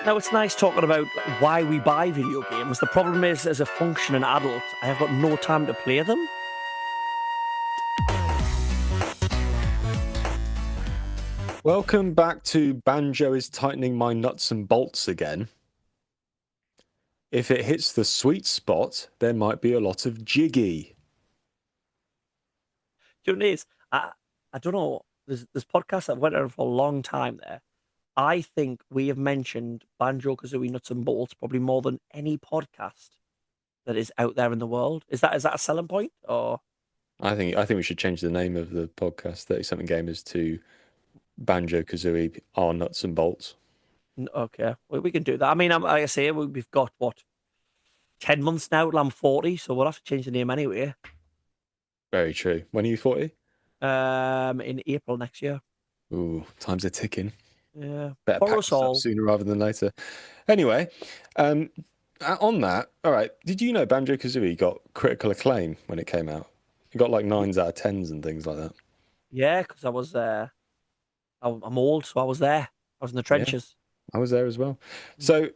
Now, it's nice talking about why we buy video games. The problem is, as a functioning adult, I have got no time to play them. Welcome back to Banjo is tightening my nuts and bolts again. If it hits the sweet spot, there might be a lot of jiggy. Do you know what it is? I don't know. There's podcasts that went on for a long time there. I think we have mentioned Banjo Kazooie Nuts and Bolts probably more than any podcast that is out there in the world. Is that a selling point? Or I think we should change the name of the podcast 30 something gamers to Banjo Kazooie are nuts and bolts. okay, we can do that. I mean, like I say, we've got what 10 months now till I'm 40, so we'll have to change the name anyway. Very true. When are you 40? In April next year. Ooh, time's are ticking. Yeah, Better for pack us this up all. sooner rather than later. Anyway, um, on that, all right, did you know Banjo Kazooie got critical acclaim when it came out? It got like Y- nines out of tens and things like that. Yeah, because I was I'm old, so I was there. I was in the Yeah. trenches. I was there as well. Mm. So,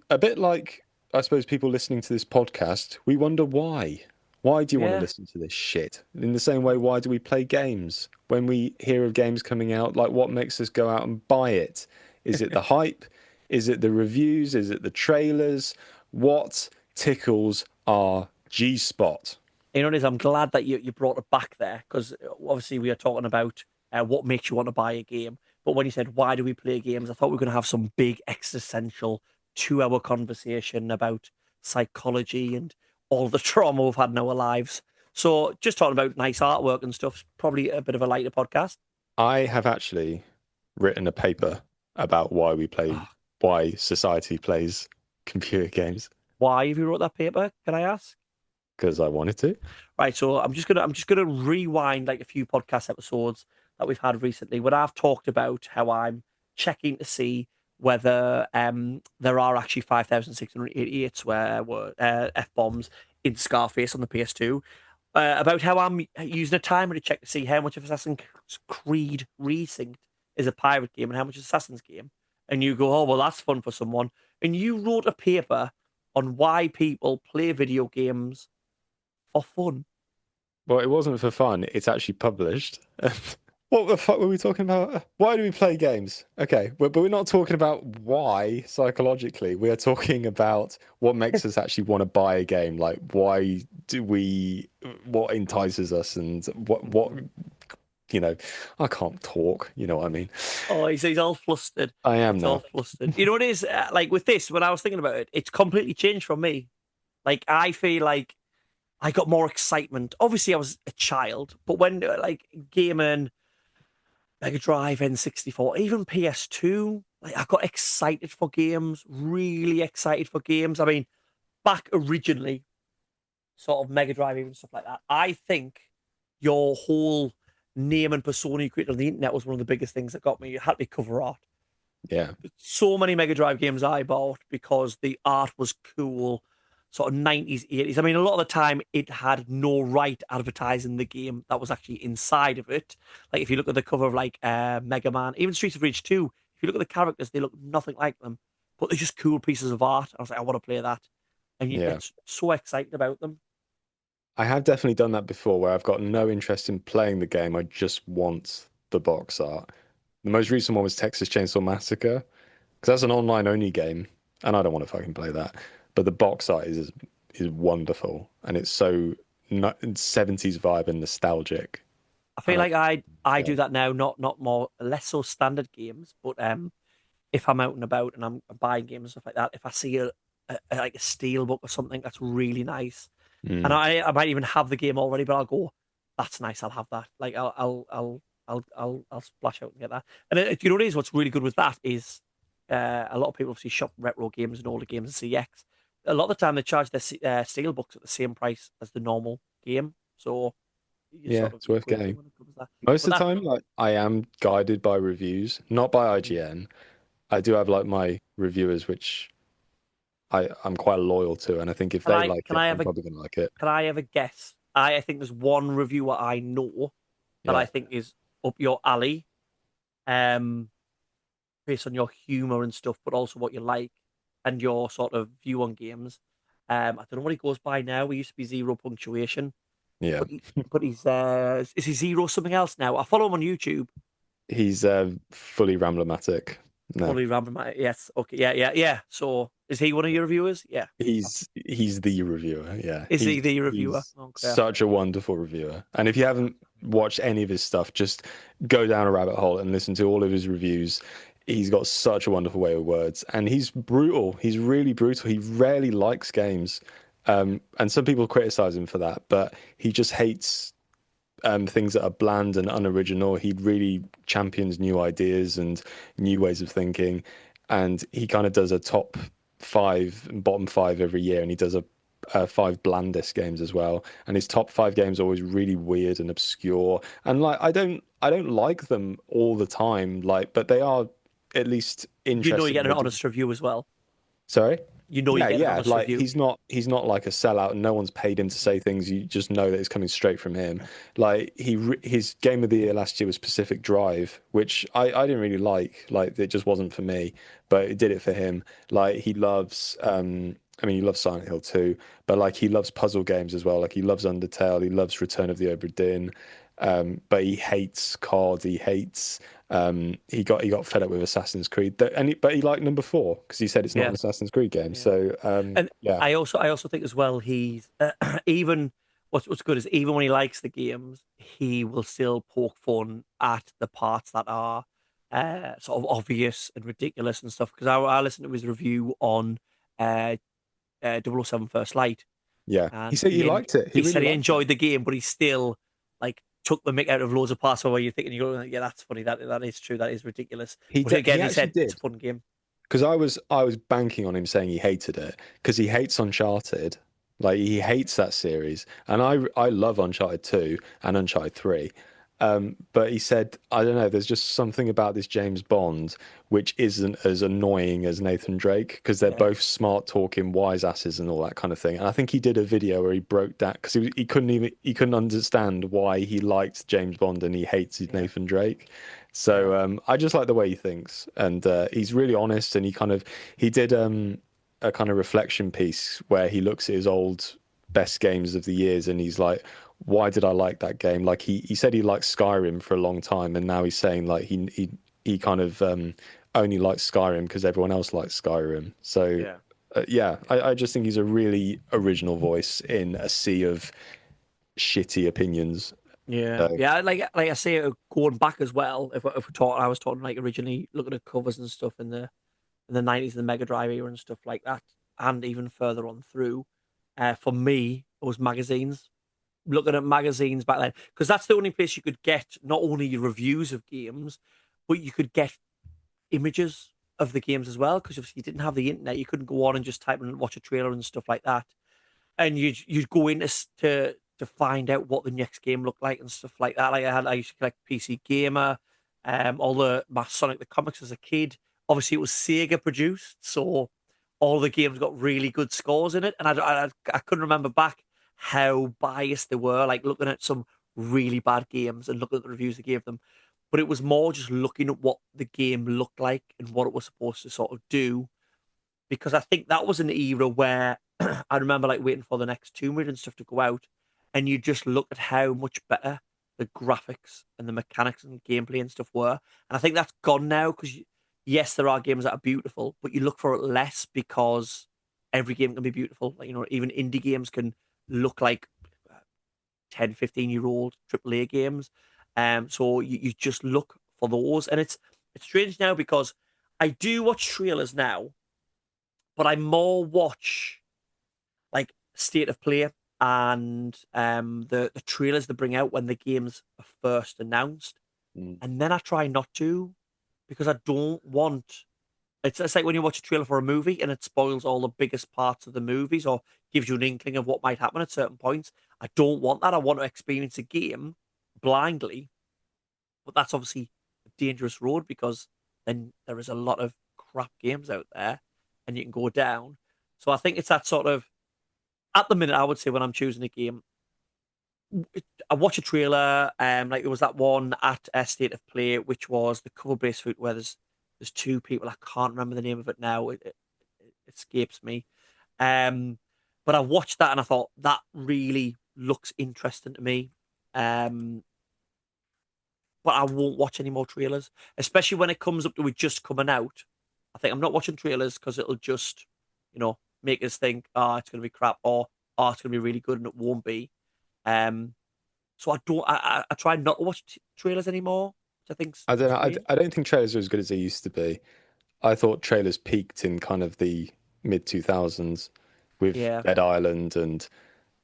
a bit like I suppose people listening to this podcast, we wonder why. Why do you want to Yeah. listen to this shit? In the same way, why do we play games? When we hear of games coming out, like what makes us go out and buy it? Is it the hype? Is it the reviews? Is it the trailers? What tickles our G spot? You know what it is? I'm glad that you brought it back there because obviously we are talking about what makes you want to buy a game. But when you said why do we play games, I thought we were going to have some big existential 2 hour conversation about psychology and all the trauma we've had in our lives. So just talking about nice artwork and stuff, probably a bit of a lighter podcast. I have actually written a paper about why society plays computer games Why have you wrote that paper? Can I ask? because I wanted to. Right, so I'm just gonna rewind like a few podcast episodes that we've had recently when I've talked about how I'm checking to see whether there are actually 5,688 swear word f bombs in Scarface on the PS2. About how I'm using a timer to check to see how much of Assassin's Creed Resynced is a pirate game and how much is Assassin's game. And you go, oh well, that's fun for someone. And you wrote a paper on why people play video games for fun. Well, it wasn't for fun. It's actually published. What the fuck were we talking about? Why do we play games? Okay, but we're not talking about why psychologically. We are talking about what makes us actually want to buy a game. Like, why do we? What entices us, and what you know? I can't talk. You know what I mean? Oh, he's all flustered. I am He's all now. flustered. You know what it is? Like with this, when I was thinking about it, it's completely changed from me. Like I feel like I got more excitement. Obviously, I was a child, but when like gaming, Mega Drive, N64, even PS2, like I got excited for games. Really excited for games. I mean, back originally, sort of Mega Drive, even stuff like that. I think your whole name and persona you created on the internet was one of the biggest things that got me. You had to be cover art. Yeah, So many Mega Drive games I bought because the art was cool, sort of 90s, 80s. I mean, a lot of the time it had no right advertising the game that was actually inside of it. Like if you look at the cover of like Mega Man, even Streets of Rage 2, if you look at the characters, they look nothing like them, but they're just cool pieces of art. I was like, I want to play that. And you yeah. get so excited about them. I have definitely done that before, where I've got no interest in playing the game. I just want the box art. The most recent one was Texas Chainsaw Massacre. Because that's an online only game, and I don't want to fucking play that. But the box art is wonderful, and it's so 70s vibe and nostalgic. I feel And like I yeah, do that now, not more less so standard games, but if I'm out and about and I'm buying games and stuff like that, if I see like a steel book or something that's really nice, and mm, I might even have the game already, but I'll go, that's nice, I'll have that. Like I'll splash out and get that. And you know what it is? What's really good with that is a lot of people obviously shop retro games and older games and CX. A lot of the time they charge their steel books at the same price as the normal game, so you yeah, sort of it's worth equate it getting. when it comes to that. Most But of the that. time, like I am guided by reviews, not by IGN. I do have like my reviewers, which I'm quite loyal to, and I think if Can they I like can it, I I'm have a probably gonna like it. can I have a guess? I think there's one reviewer I know that I Yeah. think is up your alley. Um, based on your humor and stuff, but also what you like and your sort of view on games. I don't know what he goes by now. He used to be Zero Punctuation, Yeah. but he's is he Zero something else now? I follow him on YouTube. He's fully ramblematic. No. Fully random. Yes. Okay. Yeah. Yeah. Yeah. So is he one of your reviewers? Yeah. He's the reviewer. Yeah, Is he he's the reviewer? he's Okay. such a wonderful reviewer. And if you haven't watched any of his stuff, just go down a rabbit hole and listen to all of his reviews. He's got such a wonderful way with words, and he's brutal. He's really brutal. He rarely likes games, and some people criticize him for that, but he just hates things that are bland and unoriginal. He really champions new ideas and new ways of thinking, and he kind of does a top five and bottom five every year, and he does a five blandest games as well. And his top five games are always really weird and obscure, and like I don't like them all the time, like, but they are at least You know, you interesting. get an honest review as well. Sorry? You know, you Yeah, get an yeah. honest Like review. he's not like a sellout, and no one's paid him to say things. You just know that it's coming straight from him. Like his game of the year last year was Pacific Drive, which I didn't really like. Like it just wasn't for me, but it did it for him. Like he loves I mean he loves Silent Hill too, but like he loves puzzle games as well. Like he loves Undertale, he loves Return of the Obra Dinn. But he hates COD. He hates. He got fed up with Assassin's Creed, but he liked number four because he said it's not an Yeah. Assassin's Creed game. Yeah. So And yeah, I also think as well he's even what's good is even when he likes the games, he will still poke fun at the parts that are sort of obvious and ridiculous and stuff. Because I listened to his review on uh, 007 First Light, yeah. He and said he liked it. He he really said he liked it. enjoyed the game, but he still like took the mick out of loads of parts where you're thinking, you go, yeah, that's funny, that is true, that is ridiculous. But He again, he actually said it's a did. fun game. Because I was banking on him saying he hated it because he hates Uncharted, like he hates that series, and I love Uncharted 2 and Uncharted 3, but he said I don't know, there's just something about this James Bond which isn't as annoying as Nathan Drake because they're Yeah, both smart talking wise asses and all that kind of thing. And I think he did a video where he broke that because he couldn't understand why he liked James Bond and he hates yeah, Nathan Drake. yeah, So I just like the way he thinks, and he's really honest. And he did a kind of reflection piece where he looks at his old best games of the years, and he's like, "Why did I like that game?" Like he said he liked Skyrim for a long time, and now he's saying like he kind of only likes Skyrim because everyone else likes Skyrim. So yeah. yeah, I just think he's a really original voice in a sea of shitty opinions. Yeah, So yeah. Like I say, going back as well. If we talk, I was talking like originally looking at covers and stuff in the '90s, the Mega Drive era and stuff like that, and even further on through. For me, it was magazines. Looking at magazines back then, because that's the only place you could get not only reviews of games, but you could get images of the games as well. Because if you didn't have the internet, you couldn't go on and just type and watch a trailer and stuff like that. And you'd go in to find out what the next game looked like and stuff like that. Like I used to collect PC Gamer, all my Sonic the Comics as a kid. Obviously, it was Sega produced, so all the games got really good scores in it. And I couldn't remember back how biased they were. Like looking at some really bad games and looking at the reviews they gave them. But it was more just looking at what the game looked like and what it was supposed to sort of do because I think that was an era where I remember like waiting for the next Tomb Raider and stuff to go out, and you just look at how much better the graphics and the mechanics and gameplay and stuff were. And I think that's gone now because yes, there are games that are beautiful, but you look for it less because every game can be beautiful. Like even indie games can look like 10, 15-year old AAA games. So you just look for those, and it's strange now because I do watch trailers now but I more watch like state of play and the trailers they bring out when the games are first announced, mm, and then I try not to because I don't want. It's like when you watch a trailer for a movie and it spoils all the biggest parts of the movies or gives you an inkling of what might happen at certain points. I don't want that. I want to experience a game blindly, but that's obviously a dangerous road because then there is a lot of crap games out there and you can go down. So I think it's that sort of at the minute I would say when I'm choosing a game, I watch a trailer. Like there was that one at State of Play, which was the cover based foot where there's There's two people. I can't remember the name of it now. It escapes me. Um, but I watched that and I thought that really looks interesting to me. Um, but I won't watch any more trailers, especially when it comes up to it just coming out. I think I'm not watching trailers because it'll just, make us think, oh, it's going to be crap, or oh, it's going to be really good, and it won't be. Um, so I don't. I try not to watch trailers anymore, which I think's I don't know. strange. I don't think trailers are as good as they used to be. I thought trailers peaked in kind of the mid 2000s with Yeah. Dead Island and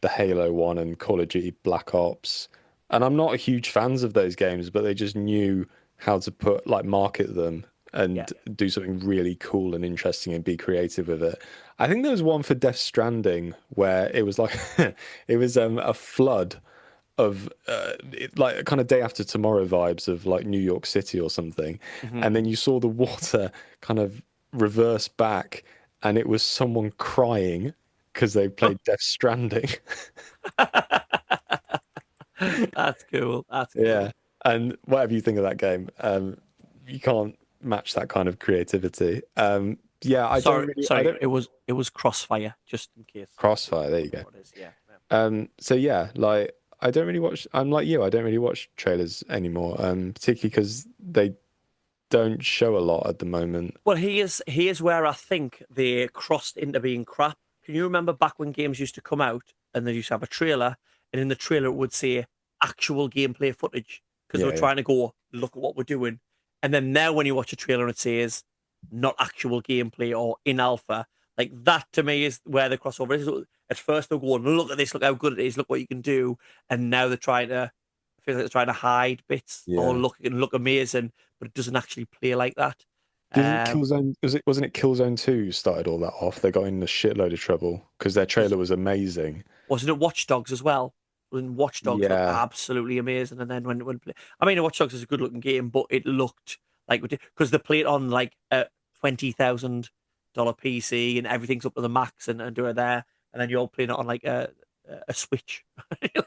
the Halo one and Call of Duty Black Ops. And I'm not a huge fans of those games, but they just knew how to put like market them Yeah. and do something really cool and interesting and be creative with it. I think there was one for Death Stranding where it was like it was a flood of like kind of day after tomorrow vibes of like New York City or something. Hmm. And then you saw the water kind of reverse back and it was someone crying because they played Death Stranding. That's cool. That's Yeah. cool. And whatever you think of that game, you can't match that kind of creativity. Yeah, Sorry, I sorry. don't It was Crossfire, just in case Crossfire, people there you don't know go. what it is. Yeah. Yeah. So yeah, like I don't really watch, I'm like you, I don't really watch trailers anymore, particularly because they don't show a lot at the moment. Well, here's where I think they crossed into being crap. Can you remember back when games used to come out and they used to have a trailer, and in the trailer it would say actual gameplay footage because they were Yeah, yeah. trying to go, look at what we're doing. And then now when you watch a trailer and it says not actual gameplay or in alpha, like that to me is where the crossover is. At first they're going, look at this, look how good it is, look what you can do. And now they're trying to I feel like they're trying to hide bits or Yeah. look it can look amazing, but it doesn't actually play like that. Didn't Um, Killzone wasn't it Killzone 2 started all that off? They got in a shitload of trouble because their was trailer was amazing. wasn't it Watch Dogs as well? When Watch Dogs looked Yeah. absolutely amazing, and then I mean, Watch Dogs is a good looking game, but it looked like because they play it on like a $20,000 PC and everything's up to the max and do it there, and then you're playing it on like a Switch,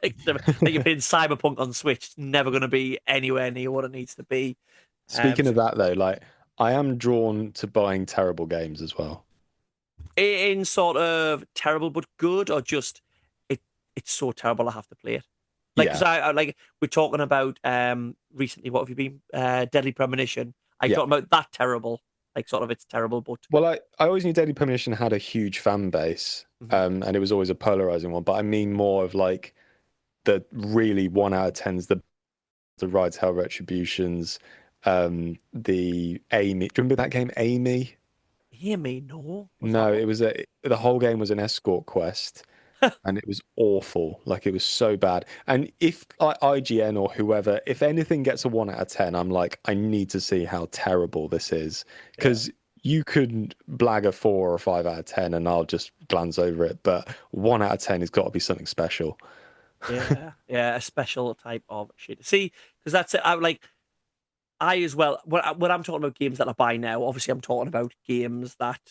like you're playing Cyberpunk on Switch. It's never going to be anywhere near what it needs to be. Speaking So of that though, like I am drawn to buying terrible games as well. in sort of terrible but good, or just it it's so terrible I have to play it. Like because Yeah. I like we're talking about recently. What have you been? Deadly Premonition. I Yeah. talking about that terrible. Like sort of it's terrible, but Well, I always knew Daily Premonition had a huge fan base, mhm. and it was always a polarizing one. But I mean more of like the really 1 out of 10s, the Rise Hell Retributions, the Amy. Do you remember that game, Amy? Hear me? No, what's that No, one? it was the whole game was an escort quest, and it was awful. Like it was so bad. And if like IGN or whoever, if anything gets a 1 out of 10, I'm like, I need to see how terrible this is Yeah, because you could blag a 4 or 5 out of 10, and I'll just glance over it. But 1 out of 10 has got to be something special. yeah, yeah. A special type of shit. See, because that's it. I like. I as well. When I'm talking about games that I buy now, obviously I'm talking about games that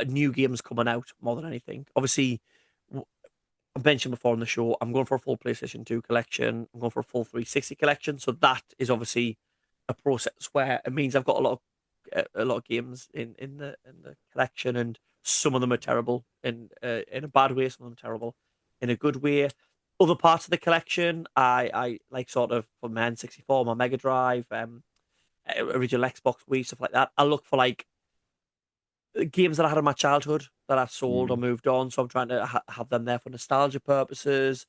new games coming out more than anything. Obviously, I mentioned before on the show, I'm going for a full PlayStation 2 collection. I'm going for a full 360 collection. So that is obviously a process where it means I've got a lot of games in the collection, and some of them are terrible in a bad way, some of them terrible in a good way. Other parts of the collection, I like sort of for my N64, my Mega Drive, original Xbox, Wii, stuff like that. I look for like games that I had in my childhood that I sold or Mm. moved on. So I'm trying to have them there for nostalgia purposes.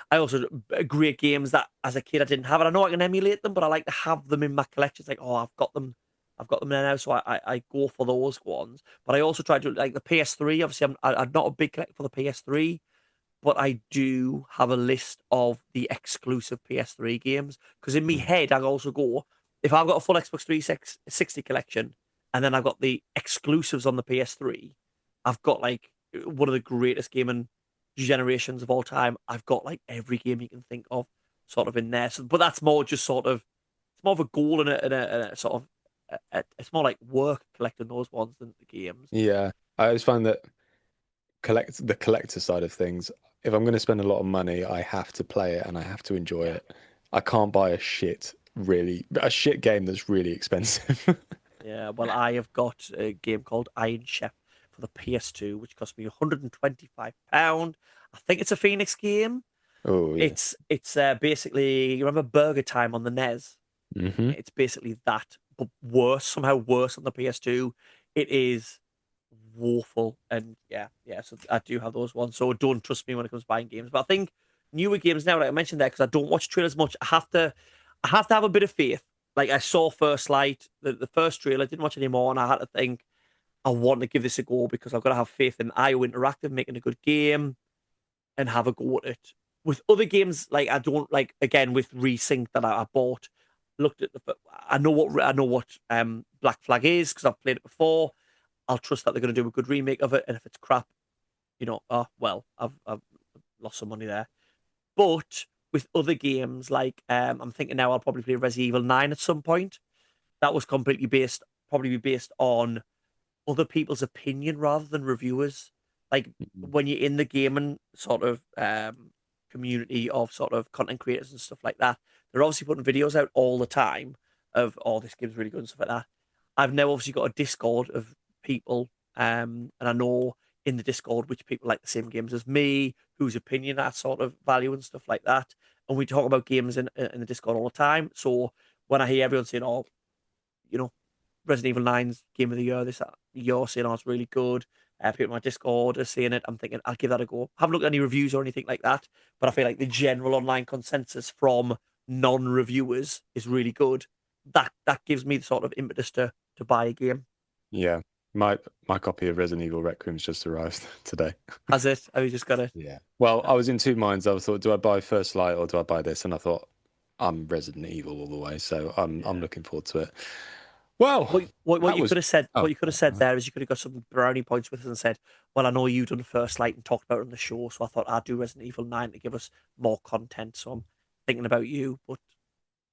I also great games that as a kid I didn't have, and I know I can emulate them, but I like to have them in my collection. It's like, oh, I've got them there now, so I go for those ones. But I also try to like the PS3. Obviously, I'm not a big collector for the PS3, but I do have a list of the exclusive PS3 games because in my Mm. head I also go if I've got a full Xbox 360 collection and then I've got the exclusives on the PS3, I've got like one of the greatest gaming generations of all time. I've got like every game you can think of sort of in there. So, but that's more just sort of it's more of a goal and a sort of it's more like work collecting those ones than the games. Yeah, I always find that the collector side of things, if I'm going to spend a lot of money, I have to play it and I have to enjoy Yeah. it. I can't buy a shit game that's really expensive. Yeah, well, I have got a game called Iron Chef for the PS2, which cost me £125. I think it's a Phoenix game. Oh yeah. It's basically, you remember Burger Time on the NES? Hmm. It's basically that, but worse, somehow worse on the PS2. It is woeful, and yeah. So I do have those ones. So don't trust me when it comes to buying games. But I think newer games now, like I mentioned there, because I don't watch trailers much. I have to have a bit of faith. Like I saw First Light, the first trailer, didn't watch anymore, and I had to think I want to give this a go because I've got to have faith in IO Interactive making a good game and have a go at it. With other games, like I don't like again with Resync that I bought, looked at the. I know what Black Flag is because I've played it before. I'll trust that they're going to do a good remake of it, and if it's crap, oh well, I've lost some money there. But with other games, like I'm thinking now, I'll probably play Resident Evil 9 at some point. That was completely probably based on other people's opinion rather than reviewers. Like when you're in the gaming sort of community of sort of content creators and stuff like that, they're obviously putting videos out all the time of, oh, this game's really good and stuff like that. I've now obviously got a Discord of people, and I know in the Discord which people like the same games as me, whose opinion I sort of value and stuff like that. And we talk about games in the Discord all the time. So when I hear everyone saying, "Oh, you know, Resident Evil 9's Game of the Year this year," saying, "Oh, it's really good." People in my Discord are saying it. I'm thinking I'll give that a go. Haven't looked at any reviews or anything like that, but I feel like the general online consensus from non-reviewers is really good. That gives me the sort of impetus to buy a game. Yeah. My copy of Resident Evil Requiem's just arrived today. Has it? Have you just got it? Yeah. Well, I was in two minds. I thought, do I buy First Light or do I buy this? And I thought, I'm Resident Evil all the way, so I'm Yeah. looking forward to it. Well, What that you was could have said, oh, there is you could have got some brownie points with us and said, "Well, I know you done First Light and talked about it on the show, so I thought I'd do Resident Evil 9 to give us more content." So I'm thinking about you, but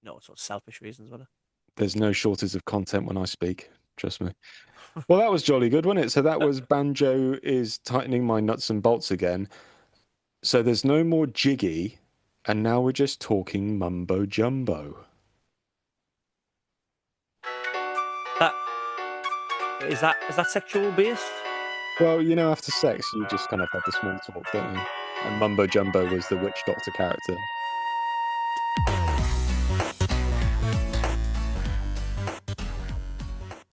no, it's sort of selfish reasons, wasn't there's no shortage of content when I speak. Trust me. Well, that was jolly good, wasn't it? So that it? was Banjo is tightening my nuts and bolts again. So there's no more jiggy, and now we're just talking mumbo jumbo. That is that sexual based? Well, after sex, you just kind of have the small talk, don't you? And mumbo jumbo was the witch doctor character.